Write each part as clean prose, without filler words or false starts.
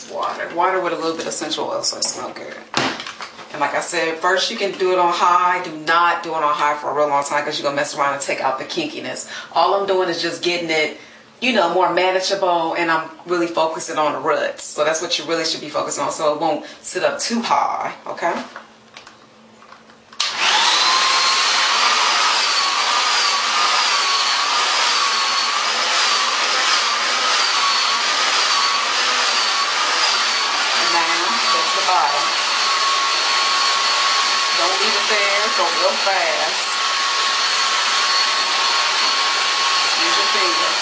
just water. Water with a little bit of essential oil so it smells good. And like I said, first you can do it on high. Do not do it on high for a real long time because you're going to mess around and take out the kinkiness. All I'm doing is just getting it, you know, more manageable, and I'm really focusing on the roots. So that's what you really should be focusing on so it won't sit up too high, okay? Go real fast. Use your fingers.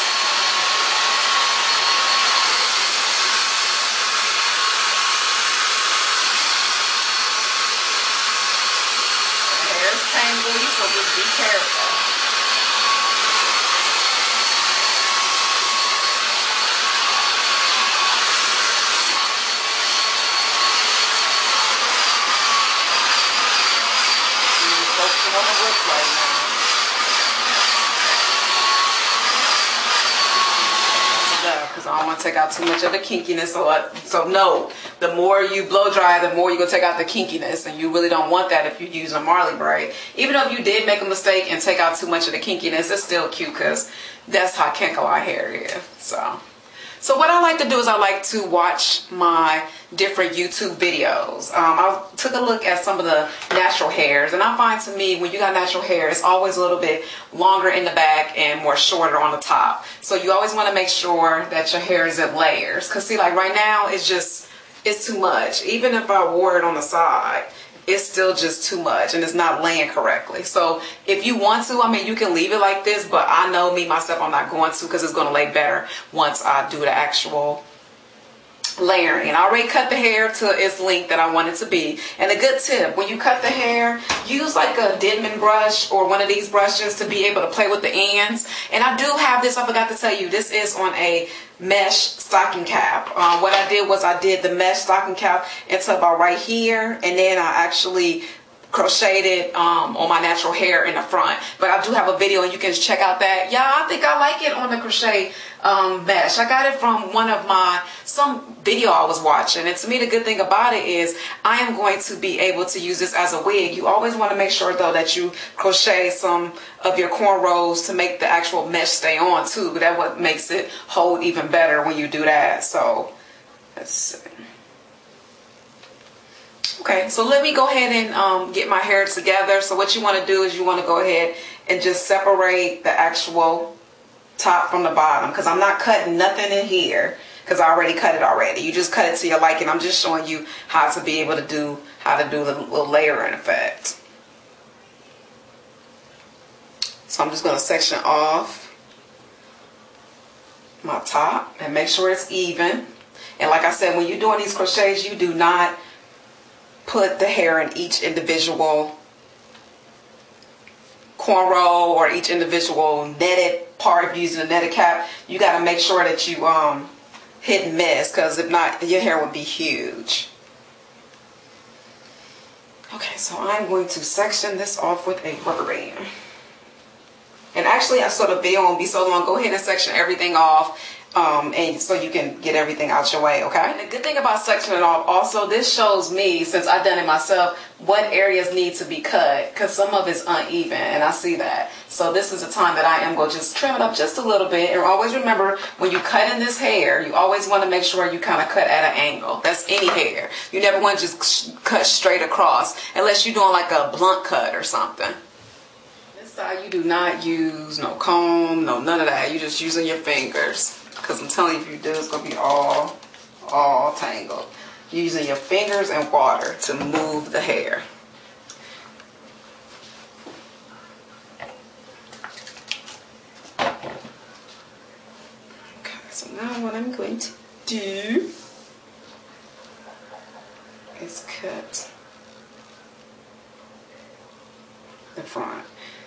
The hair is tangly, so just be careful. On the roof right now. Because I don't want to take out too much of the kinkiness. So no, the more you blow dry, the more you're going to take out the kinkiness. And you really don't want that if you use a Marley braid. Even though if you did make a mistake and take out too much of the kinkiness, it's still cute because that's how kinky our hair is. So what I like to do is I like to watch my different YouTube videos. I took a look at some of the natural hairs, and I find to me when you got natural hair, it's always a little bit longer in the back and more shorter on the top. So you always want to make sure that your hair is in layers. Because see, like right now, it's too much. Even if I wore it on the side, it's still just too much and it's not laying correctly. So if you want to, I mean, you can leave it like this, but I know me, myself, I'm not going to because it's going to lay better once I do the actual layering. And I already cut the hair to its length that I want it to be. And a good tip, when you cut the hair, use like a Denman brush or one of these brushes to be able to play with the ends. And I do have this, I forgot to tell you, this is on a mesh stocking cap. What I did was I did the mesh stocking cap into about right here, and then I actually crocheted on my natural hair in the front. But I do have a video and you can check out that. Yeah, I think I like it on the crochet mesh. I got it from some video I was watching, and to me the good thing about it is I am going to be able to use this as a wig. You always want to make sure though that you crochet some of your cornrows to make the actual mesh stay on too. That's what makes it hold even better when you do that. So let's see. Okay, so let me go ahead and get my hair together. So what you want to do is you want to go ahead and just separate the actual top from the bottom, because I'm not cutting nothing in here because I already cut it already. You just cut it to your liking. I'm just showing you how to be able to do the little layering effect. So I'm just going to section off my top and make sure it's even. And like I said, when you're doing these crochets, you do not put the hair in each individual cornrow or each individual netted part. If you're using a netted cap, you got to make sure that you hit and miss, because if not, your hair would be huge. Okay, so I'm going to section this off with a rubber band. And actually, I saw the video won't be so long. Go ahead and section everything off, and so you can get everything out your way, okay? And the good thing about sectioning off, also, this shows me, since I've done it myself, what areas need to be cut, because some of it's uneven, and I see that. So this is a time that I am going to just trim it up just a little bit. And always remember, when you cut in this hair, you always want to make sure you kind of cut at an angle. That's any hair. You never want to just cut straight across, unless you're doing like a blunt cut or something. This side, you do not use no comb, no none of that. You're just using your fingers. Because I'm telling you, if you do, it's going to be all tangled. You're using your fingers and water to move the hair. Okay, so now what I'm going to do is cut the front.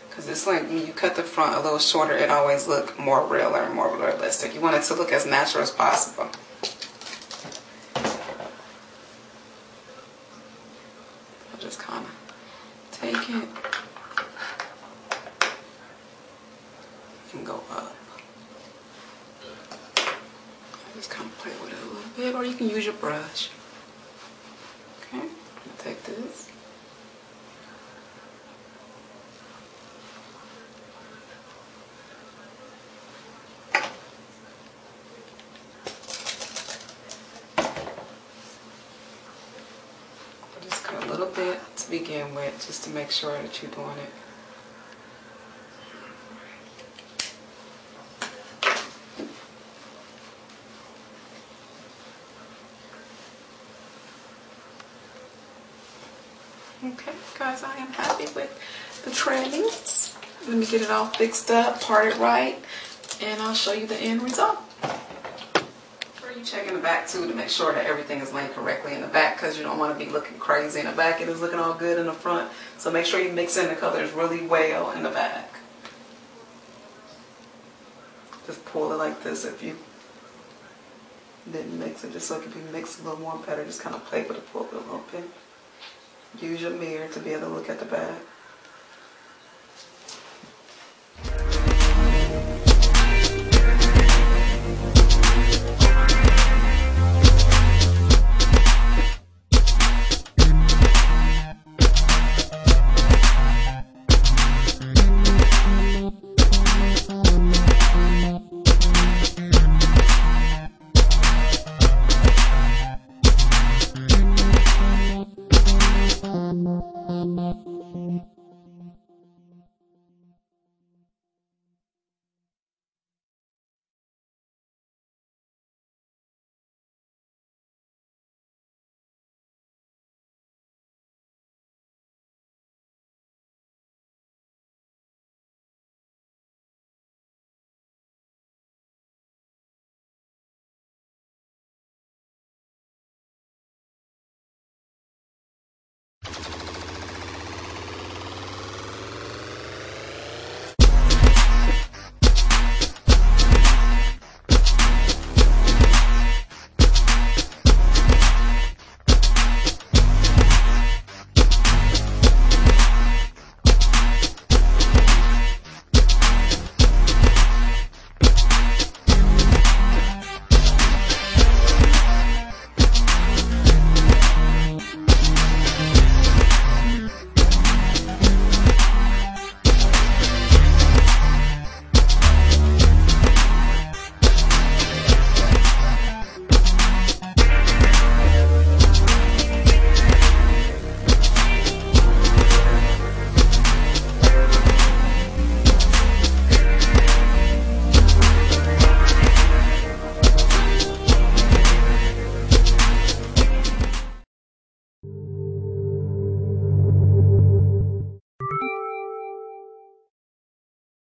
Because it's like when you cut the front a little shorter, it always look more real and more realistic. You want it to look as natural as possible. I'll just kind of take it and go up. Just kind of play with it a little bit, or you can use your brush. Okay, take this. Just cut a little bit to begin with, just to make sure that you're doing it. Okay, guys, I am happy with the trimmings. Let me get it all fixed up, parted right, and I'll show you the end result. You checking the back too to make sure that everything is laying correctly in the back, because you don't want to be looking crazy in the back. It is looking all good in the front, so make sure you mix in the colors really well in the back. Just pull it like this if you didn't mix it, just so it can be mixed a little more better. Just kind of play with the pulpit a little bit. Use your mirror to be able to look at the back.